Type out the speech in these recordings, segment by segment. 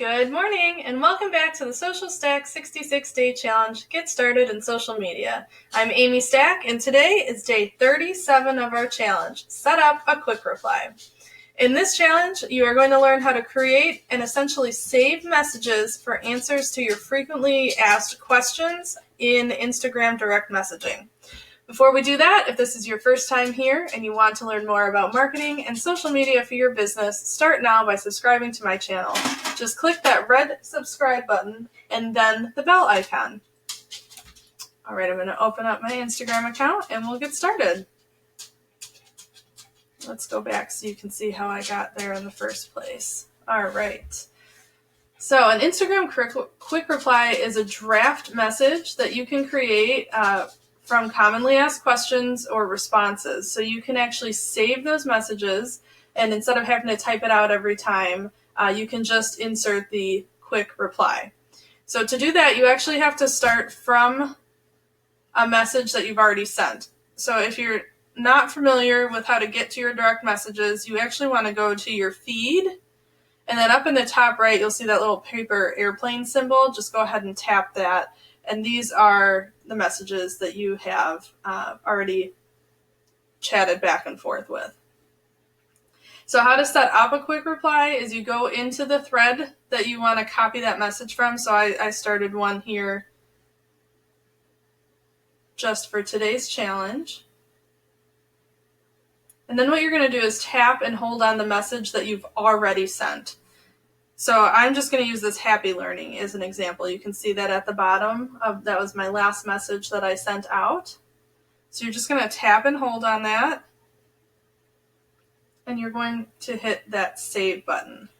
Good morning, and welcome back to the Social Stack 66-Day Challenge, Get Started in Social Media. I'm Amy Stack, and today is day 37 of our challenge, Set Up a Quick Reply. In this challenge, you are going to learn how to create and essentially save messages for answers to your frequently asked questions in Instagram direct messaging. Before we do that, if this is your first time here and you want to learn more about marketing and social media for your business, start now by subscribing to my channel. Just click that red subscribe button and then the bell icon. All right, I'm going to open up my Instagram account and we'll get started. Let's go back so you can see how I got there in the first place. All right. So an Instagram quick reply is a draft message that you can create from commonly asked questions or responses. So you can actually save those messages, and instead of having to type it out every time, you can just insert the quick reply. So to do that, you actually have to start from a message that you've already sent. So if you're not familiar with how to get to your direct messages, you actually want to go to your feed, and then up in the top right, you'll see that little paper airplane symbol. Just go ahead and tap that. And these are the messages that you have already chatted back and forth with. So how to set up a quick reply is you go into the thread that you want to copy that message from. So I started one here just for today's challenge. And then what you're going to do is tap and hold on the message that you've already sent. So I'm just going to use this happy learning as an example. You can see that at the bottom that was my last message that I sent out. So you're just going to tap and hold on that, and you're going to hit that save button.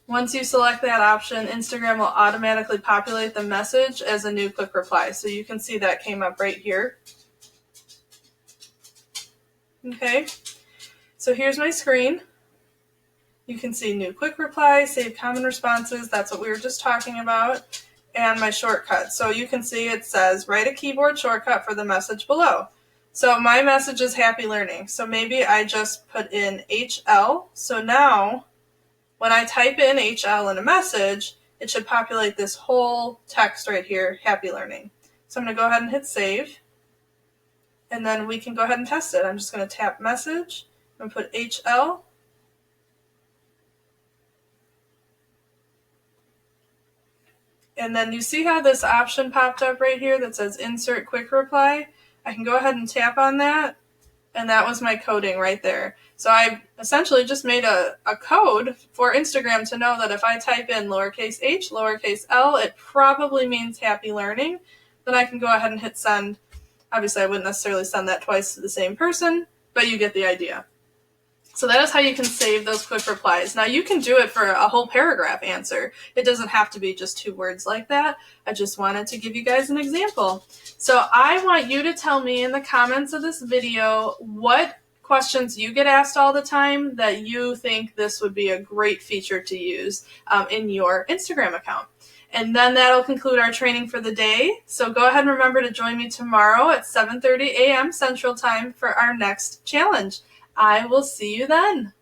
Once you select that option, Instagram will automatically populate the message as a new quick reply. So you can see that came up right here. Okay. So here's my screen. You can see new quick reply, save common responses, that's what we were just talking about, and my shortcut. So you can see it says write a keyboard shortcut for the message below. So my message is happy learning. So maybe I just put in HL. So now when I type in HL in a message, it should populate this whole text right here, happy learning. So I'm going to go ahead and hit save, and then we can go ahead and test it. I'm just going to tap message and put HL. And then you see how this option popped up right here that says insert quick reply? I can go ahead and tap on that, and that was my coding right there. So I essentially just made a code for Instagram to know that if I type in lowercase h, lowercase l, it probably means happy learning. Then I can go ahead and hit send. Obviously, I wouldn't necessarily send that twice to the same person, but you get the idea. So that is how you can save those quick replies. Now you can do it for a whole paragraph answer. It doesn't have to be just 2 words like that. I just wanted to give you guys an example. So I want you to tell me in the comments of this video what questions you get asked all the time that you think this would be a great feature to use in your Instagram account. And then that'll conclude our training for the day. So go ahead and remember to join me tomorrow at 7:30 a.m. Central Time for our next challenge. I will see you then.